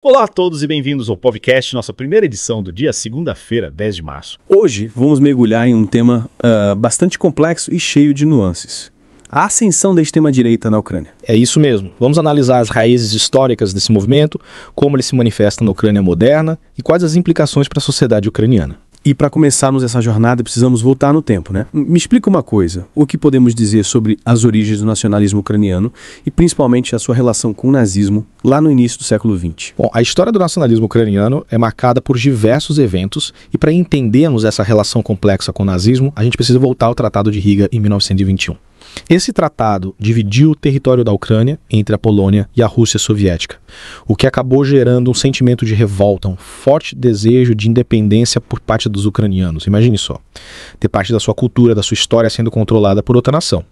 Olá a todos e bem-vindos ao podcast, nossa primeira edição do dia segunda-feira, 10 de março. Hoje vamos mergulhar em um tema bastante complexo e cheio de nuances. A ascensão da extrema-direita na Ucrânia. É isso mesmo. Vamos analisar as raízes históricas desse movimento, como ele se manifesta na Ucrânia moderna e quais as implicações para a sociedade ucraniana. E para começarmos essa jornada, precisamos voltar no tempo, né? Me explica uma coisa, o que podemos dizer sobre as origens do nacionalismo ucraniano e principalmente a sua relação com o nazismo lá no início do século XX? Bom, a história do nacionalismo ucraniano é marcada por diversos eventos e para entendermos essa relação complexa com o nazismo, a gente precisa voltar ao Tratado de Riga em 1921. Esse tratado dividiu o território da Ucrânia entre a Polônia e a Rússia soviética, o que acabou gerando um sentimento de revolta, um forte desejo de independência por parte dos ucranianos. Imagine só, ter parte da sua cultura, da sua história sendo controlada por outra nação.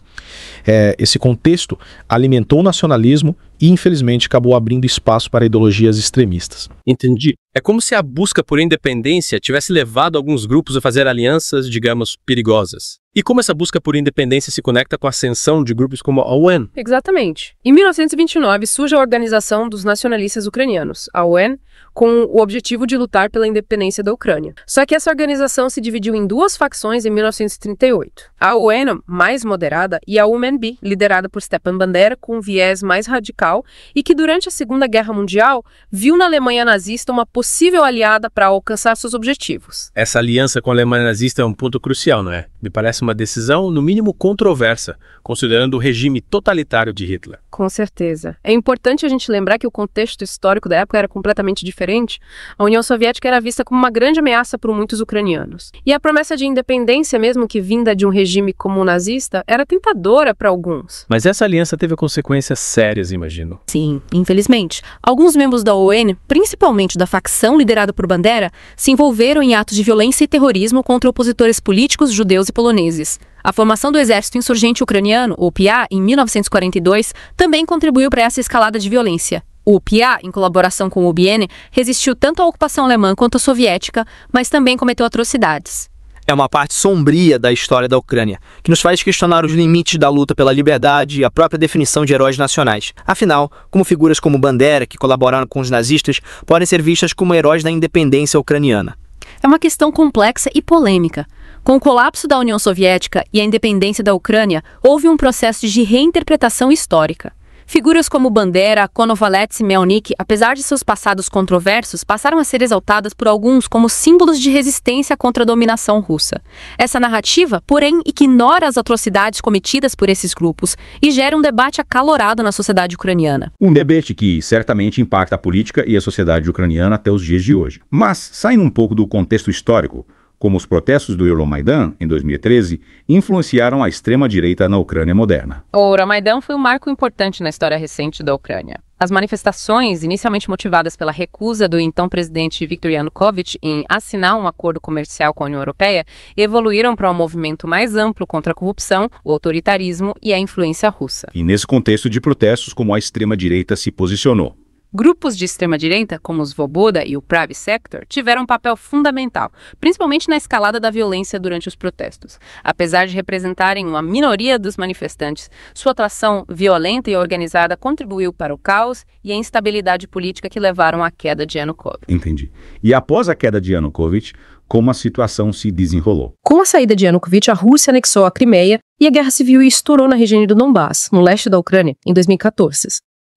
Esse contexto alimentou o nacionalismo e, infelizmente, acabou abrindo espaço para ideologias extremistas. Entendi. É como se a busca por independência tivesse levado alguns grupos a fazer alianças, digamos, perigosas. E como essa busca por independência se conecta com a ascensão de grupos como a UN? Exatamente. Em 1929 surge a Organização dos Nacionalistas Ucranianos, a UN, com o objetivo de lutar pela independência da Ucrânia. Só que essa organização se dividiu em duas facções em 1938. A UN, mais moderada, e a UMNB, liderada por Stepan Bandera, com um viés mais radical, e que durante a Segunda Guerra Mundial viu na Alemanha nazista uma possível aliada para alcançar seus objetivos. Essa aliança com a Alemanha nazista é um ponto crucial, não é? Me parece uma decisão, no mínimo, controversa, considerando o regime totalitário de Hitler. Com certeza. É importante a gente lembrar que o contexto histórico da época era completamente diferente. A União Soviética era vista como uma grande ameaça por muitos ucranianos. E a promessa de independência, mesmo que vinda de um regime como o nazista, era tentadora para alguns. Mas essa aliança teve consequências sérias, imagino. Sim, infelizmente. Alguns membros da UN, principalmente da facção liderada por Bandera, se envolveram em atos de violência e terrorismo contra opositores políticos judeus e poloneses. A formação do Exército Insurgente Ucraniano, o PIA, em 1942, também contribuiu para essa escalada de violência. O PIA, em colaboração com o UBN, resistiu tanto à ocupação alemã quanto à soviética, mas também cometeu atrocidades. É uma parte sombria da história da Ucrânia, que nos faz questionar os limites da luta pela liberdade e a própria definição de heróis nacionais. Afinal, como figuras como Bandera, que colaboraram com os nazistas, podem ser vistas como heróis da independência ucraniana? É uma questão complexa e polêmica. Com o colapso da União Soviética e a independência da Ucrânia, houve um processo de reinterpretação histórica. Figuras como Bandera, Konovalets e Melnik, apesar de seus passados controversos, passaram a ser exaltadas por alguns como símbolos de resistência contra a dominação russa. Essa narrativa, porém, ignora as atrocidades cometidas por esses grupos e gera um debate acalorado na sociedade ucraniana. Um debate que certamente impacta a política e a sociedade ucraniana até os dias de hoje. Mas, saindo um pouco do contexto histórico, como os protestos do Euromaidan, em 2013, influenciaram a extrema-direita na Ucrânia moderna. O Euromaidan foi um marco importante na história recente da Ucrânia. As manifestações, inicialmente motivadas pela recusa do então presidente Viktor Yanukovych em assinar um acordo comercial com a União Europeia, evoluíram para um movimento mais amplo contra a corrupção, o autoritarismo e a influência russa. E nesse contexto de protestos, como a extrema-direita se posicionou. Grupos de extrema-direita, como os Svoboda e o Pravy Sector, tiveram um papel fundamental, principalmente na escalada da violência durante os protestos. Apesar de representarem uma minoria dos manifestantes, sua atuação violenta e organizada contribuiu para o caos e a instabilidade política que levaram à queda de Yanukovych. Entendi. E após a queda de Yanukovych, como a situação se desenrolou? Com a saída de Yanukovych, a Rússia anexou a Crimeia e a guerra civil estourou na região do Donbass, no leste da Ucrânia, em 2014.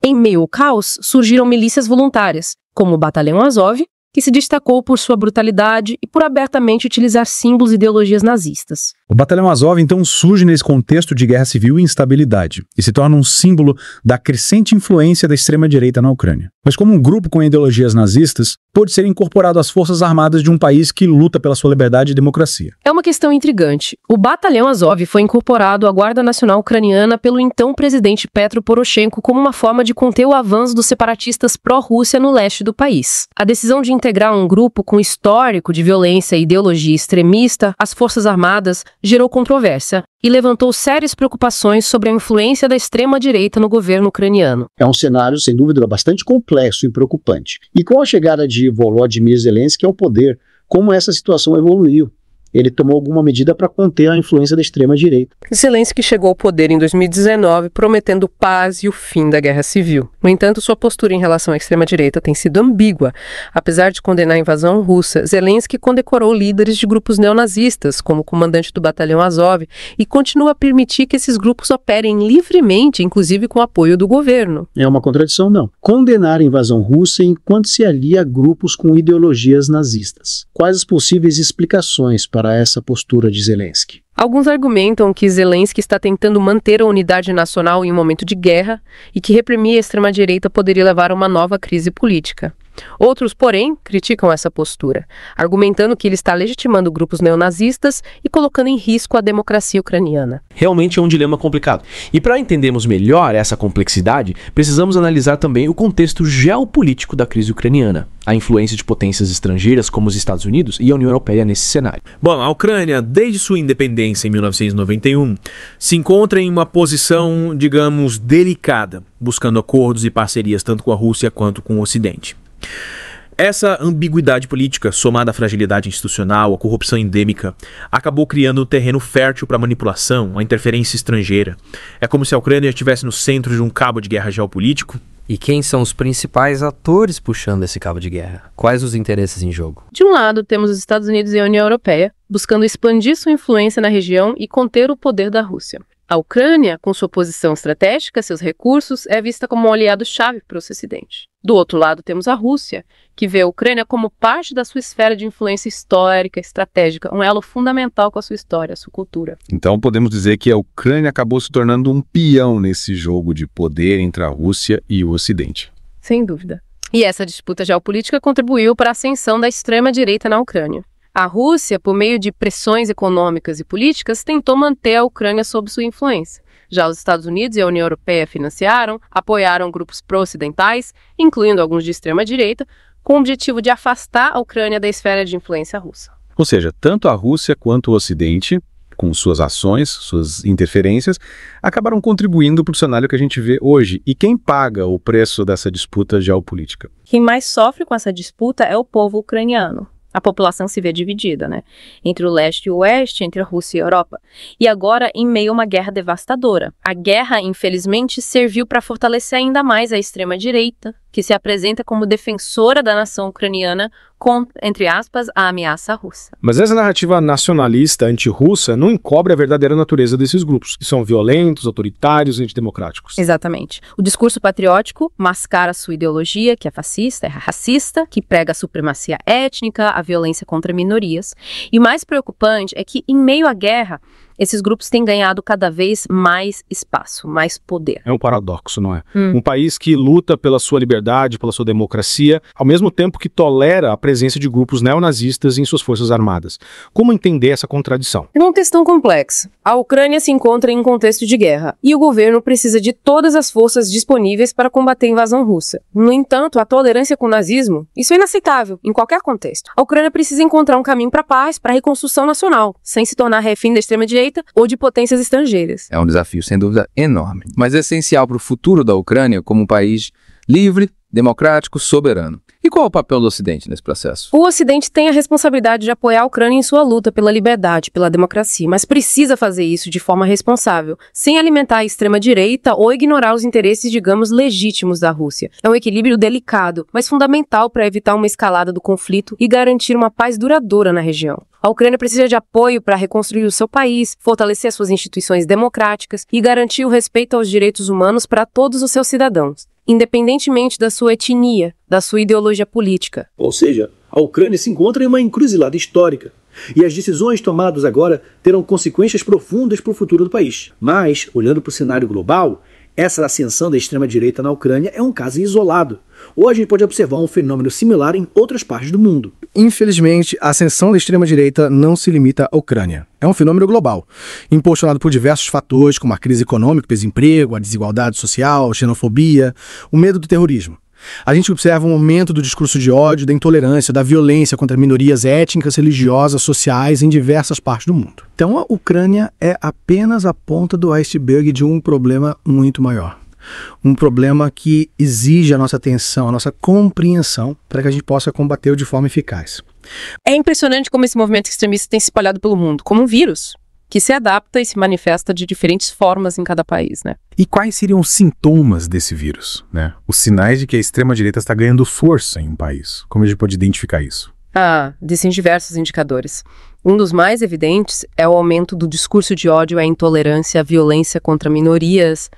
Em meio ao caos, surgiram milícias voluntárias, como o Batalhão Azov, que se destacou por sua brutalidade e por abertamente utilizar símbolos e ideologias nazistas. O Batalhão Azov, então, surge nesse contexto de guerra civil e instabilidade, e se torna um símbolo da crescente influência da extrema-direita na Ucrânia. Mas como um grupo com ideologias nazistas, pode ser incorporado às forças armadas de um país que luta pela sua liberdade e democracia. É uma questão intrigante. O Batalhão Azov foi incorporado à Guarda Nacional Ucraniana pelo então presidente Petro Poroshenko como uma forma de conter o avanço dos separatistas pró-Rússia no leste do país. A decisão de integrar um grupo com histórico de violência e ideologia extremista às forças armadas gerou controvérsia e levantou sérias preocupações sobre a influência da extrema-direita no governo ucraniano. É um cenário, sem dúvida, bastante complexo e preocupante. E com a chegada de Volodymyr Zelensky ao poder, como essa situação evoluiu? ele tomou alguma medida para conter a influência da extrema-direita. Zelensky chegou ao poder em 2019 prometendo paz e o fim da guerra civil. No entanto, sua postura em relação à extrema-direita tem sido ambígua. Apesar de condenar a invasão russa, Zelensky condecorou líderes de grupos neonazistas, como o comandante do batalhão Azov, e continua a permitir que esses grupos operem livremente, inclusive com apoio do governo. É uma contradição, não. Condenar a invasão russa enquanto se alia a grupos com ideologias nazistas. Quais as possíveis explicações para essa postura de Zelensky? Alguns argumentam que Zelensky está tentando manter a unidade nacional em um momento de guerra e que reprimir a extrema-direita poderia levar a uma nova crise política. Outros, porém, criticam essa postura, argumentando que ele está legitimando grupos neonazistas e colocando em risco a democracia ucraniana. Realmente é um dilema complicado. E para entendermos melhor essa complexidade, precisamos analisar também o contexto geopolítico da crise ucraniana, a influência de potências estrangeiras como os Estados Unidos e a União Europeia nesse cenário. Bom, a Ucrânia, desde sua independência em 1991, se encontra em uma posição, digamos, delicada, buscando acordos e parcerias tanto com a Rússia quanto com o Ocidente. Essa ambiguidade política, somada à fragilidade institucional, à corrupção endêmica, acabou criando um terreno fértil para manipulação, a interferência estrangeira. É como se a Ucrânia estivesse no centro de um cabo de guerra geopolítico. E quem são os principais atores puxando esse cabo de guerra? Quais os interesses em jogo? De um lado, temos os Estados Unidos e a União Europeia, buscando expandir sua influência na região e conter o poder da Rússia. A Ucrânia, com sua posição estratégica, seus recursos, é vista como um aliado-chave para o Ocidente. Do outro lado, temos a Rússia, que vê a Ucrânia como parte da sua esfera de influência histórica, estratégica, um elo fundamental com a sua história, a sua cultura. Então podemos dizer que a Ucrânia acabou se tornando um peão nesse jogo de poder entre a Rússia e o Ocidente. Sem dúvida. E essa disputa geopolítica contribuiu para a ascensão da extrema-direita na Ucrânia. A Rússia, por meio de pressões econômicas e políticas, tentou manter a Ucrânia sob sua influência. Já os Estados Unidos e a União Europeia financiaram, apoiaram grupos pró-ocidentais, incluindo alguns de extrema-direita, com o objetivo de afastar a Ucrânia da esfera de influência russa. Ou seja, tanto a Rússia quanto o Ocidente, com suas ações, suas interferências, acabaram contribuindo para o cenário que a gente vê hoje. E quem paga o preço dessa disputa geopolítica? Quem mais sofre com essa disputa é o povo ucraniano. A população se vê dividida, entre o leste e o oeste, entre a Rússia e a Europa. E agora, em meio a uma guerra devastadora. A guerra, infelizmente, serviu para fortalecer ainda mais a extrema-direita, que se apresenta como defensora da nação ucraniana contra, entre aspas, a ameaça russa. Mas essa narrativa nacionalista anti-russa não encobre a verdadeira natureza desses grupos, que são violentos, autoritários e antidemocráticos. Exatamente. O discurso patriótico mascara sua ideologia, que é fascista, é racista, que prega a supremacia étnica, a violência contra minorias. E o mais preocupante é que, em meio à guerra, esses grupos têm ganhado cada vez mais espaço, mais poder. É um paradoxo, não é? Um país que luta pela sua liberdade, pela sua democracia, ao mesmo tempo que tolera a presença de grupos neonazistas em suas forças armadas. Como entender essa contradição? É uma questão complexa. A Ucrânia se encontra em um contexto de guerra e o governo precisa de todas as forças disponíveis para combater a invasão russa. No entanto, a tolerância com o nazismo, isso é inaceitável em qualquer contexto. A Ucrânia precisa encontrar um caminho para a paz, para a reconstrução nacional, sem se tornar refém da extrema-direita ou de potências estrangeiras. É um desafio, sem dúvida, enorme, mas essencial para o futuro da Ucrânia como um país livre, democrático, soberano. E qual é o papel do Ocidente nesse processo? O Ocidente tem a responsabilidade de apoiar a Ucrânia em sua luta pela liberdade, pela democracia, mas precisa fazer isso de forma responsável, sem alimentar a extrema-direita ou ignorar os interesses, digamos, legítimos da Rússia. É um equilíbrio delicado, mas fundamental para evitar uma escalada do conflito e garantir uma paz duradoura na região. A Ucrânia precisa de apoio para reconstruir o seu país, fortalecer suas instituições democráticas e garantir o respeito aos direitos humanos para todos os seus cidadãos, independentemente da sua etnia, da sua ideologia política. Ou seja, a Ucrânia se encontra em uma encruzilhada histórica. E as decisões tomadas agora terão consequências profundas para o futuro do país. Mas, olhando para o cenário global, essa ascensão da extrema-direita na Ucrânia é um caso isolado. Hoje a gente pode observar um fenômeno similar em outras partes do mundo. Infelizmente, a ascensão da extrema-direita não se limita à Ucrânia. É um fenômeno global, impulsionado por diversos fatores, como a crise econômica, o desemprego, a desigualdade social, a xenofobia, o medo do terrorismo. A gente observa um aumento do discurso de ódio, da intolerância, da violência contra minorias étnicas, religiosas, sociais em diversas partes do mundo. Então a Ucrânia é apenas a ponta do iceberg de um problema muito maior. Um problema que exige a nossa atenção, a nossa compreensão, para que a gente possa combater-o de forma eficaz. É impressionante como esse movimento extremista tem se espalhado pelo mundo, como um vírus, que se adapta e se manifesta de diferentes formas em cada país, né? E quais seriam os sintomas desse vírus, né? Os sinais de que a extrema-direita está ganhando força em um país. Como a gente pode identificar isso? Existem diversos indicadores. Um dos mais evidentes é o aumento do discurso de ódio, a intolerância, a violência contra minorias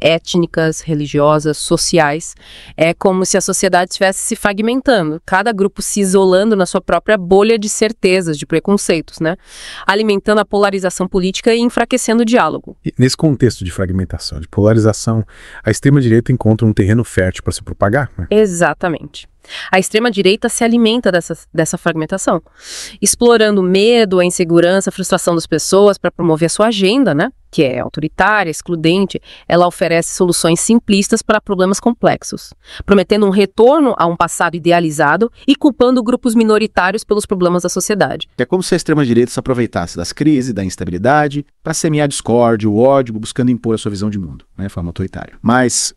étnicas, religiosas, sociais. É como se a sociedade estivesse se fragmentando, cada grupo se isolando na sua própria bolha de certezas, de preconceitos, né? Alimentando a polarização política e enfraquecendo o diálogo. E nesse contexto de fragmentação, de polarização, a extrema-direita encontra um terreno fértil para se propagar, né? Exatamente. A extrema-direita se alimenta dessa fragmentação, explorando o medo, a insegurança, a frustração das pessoas para promover a sua agenda, né? Que é autoritária, excludente. Ela oferece soluções simplistas para problemas complexos, prometendo um retorno a um passado idealizado e culpando grupos minoritários pelos problemas da sociedade. É como se a extrema-direita se aproveitasse das crises, da instabilidade, para semear discórdia, o ódio, buscando impor a sua visão de mundo, né, de forma autoritária. Mas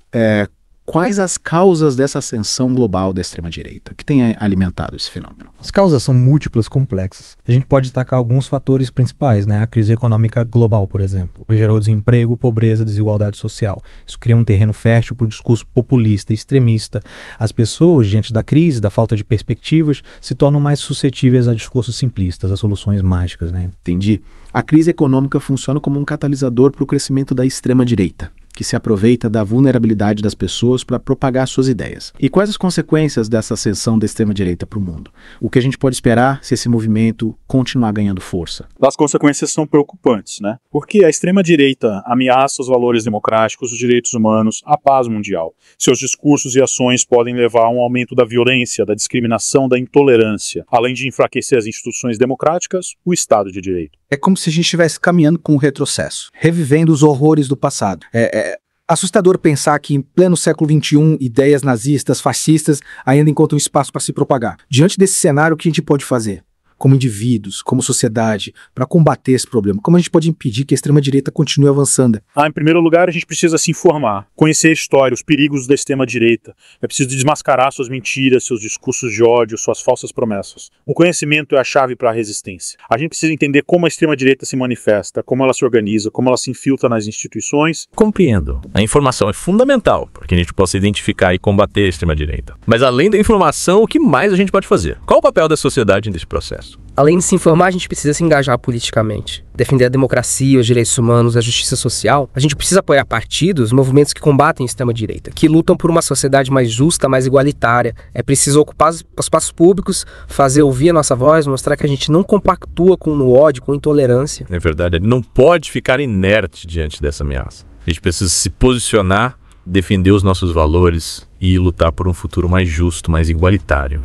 quais as causas dessa ascensão global da extrema-direita que tem alimentado esse fenômeno? As causas são múltiplas, complexas. A gente pode destacar alguns fatores principais, né? A crise econômica global, por exemplo, gerou desemprego, pobreza, desigualdade social. Isso cria um terreno fértil para o discurso populista, extremista. As pessoas, diante da crise, da falta de perspectivas, se tornam mais suscetíveis a discursos simplistas, a soluções mágicas, né? Entendi. A crise econômica funciona como um catalisador para o crescimento da extrema-direita, que se aproveita da vulnerabilidade das pessoas para propagar suas ideias. E quais as consequências dessa ascensão da extrema-direita para o mundo? O que a gente pode esperar se esse movimento continuar ganhando força? As consequências são preocupantes, né? Porque a extrema-direita ameaça os valores democráticos, os direitos humanos, a paz mundial. Seus discursos e ações podem levar a um aumento da violência, da discriminação, da intolerância, além de enfraquecer as instituições democráticas, o Estado de Direito. É como se a gente estivesse caminhando com um retrocesso, revivendo os horrores do passado. É assustador pensar que em pleno século XXI, ideias nazistas, fascistas ainda encontram espaço para se propagar. Diante desse cenário, o que a gente pode fazer? Como indivíduos, como sociedade, para combater esse problema? Como a gente pode impedir que a extrema-direita continue avançando? Em primeiro lugar, a gente precisa se informar, conhecer a história, os perigos da extrema-direita. É preciso desmascarar suas mentiras, seus discursos de ódio, suas falsas promessas. O conhecimento é a chave para a resistência. A gente precisa entender como a extrema-direita se manifesta, como ela se organiza, como ela se infiltra nas instituições. Compreendo. A informação é fundamental para que a gente possa identificar e combater a extrema-direita. Mas além da informação, o que mais a gente pode fazer? Qual o papel da sociedade nesse processo? Além de se informar, a gente precisa se engajar politicamente. Defender a democracia, os direitos humanos, a justiça social. A gente precisa apoiar partidos, movimentos que combatem a extrema-direita, que lutam por uma sociedade mais justa, mais igualitária. É preciso ocupar os espaços públicos, fazer ouvir a nossa voz, mostrar que a gente não compactua com o ódio, com intolerância. É verdade, ele não pode ficar inerte diante dessa ameaça. A gente precisa se posicionar, defender os nossos valores e lutar por um futuro mais justo, mais igualitário.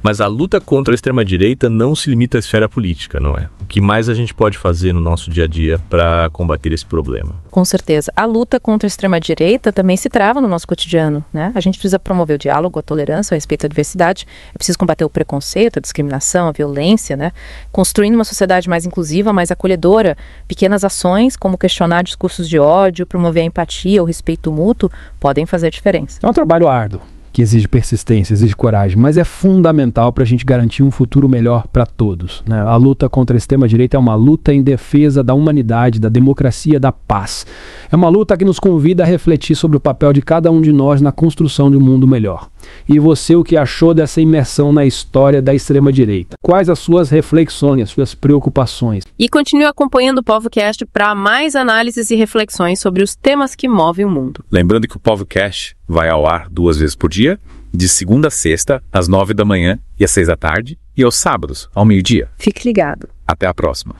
Mas a luta contra a extrema-direita não se limita à esfera política, não é? O que mais a gente pode fazer no nosso dia a dia para combater esse problema? Com certeza. A luta contra a extrema-direita também se trava no nosso cotidiano, né? A gente precisa promover o diálogo, a tolerância, o respeito à diversidade. É preciso combater o preconceito, a discriminação, a violência, né? Construindo uma sociedade mais inclusiva, mais acolhedora. Pequenas ações, como questionar discursos de ódio, promover a empatia, o respeito mútuo, podem fazer a diferença. É um trabalho árduo, que exige persistência, exige coragem, mas é fundamental para a gente garantir um futuro melhor para todos, né? A luta contra a extrema-direita é uma luta em defesa da humanidade, da democracia, da paz. É uma luta que nos convida a refletir sobre o papel de cada um de nós na construção de um mundo melhor. E você, o que achou dessa imersão na história da extrema-direita? Quais as suas reflexões, as suas preocupações? E continue acompanhando o PovoCast para mais análises e reflexões sobre os temas que movem o mundo. Lembrando que o PovoCast vai ao ar 2 vezes por dia, de segunda a sexta, às 9 da manhã e às 6 da tarde, e aos sábados, ao meio-dia. Fique ligado. Até a próxima.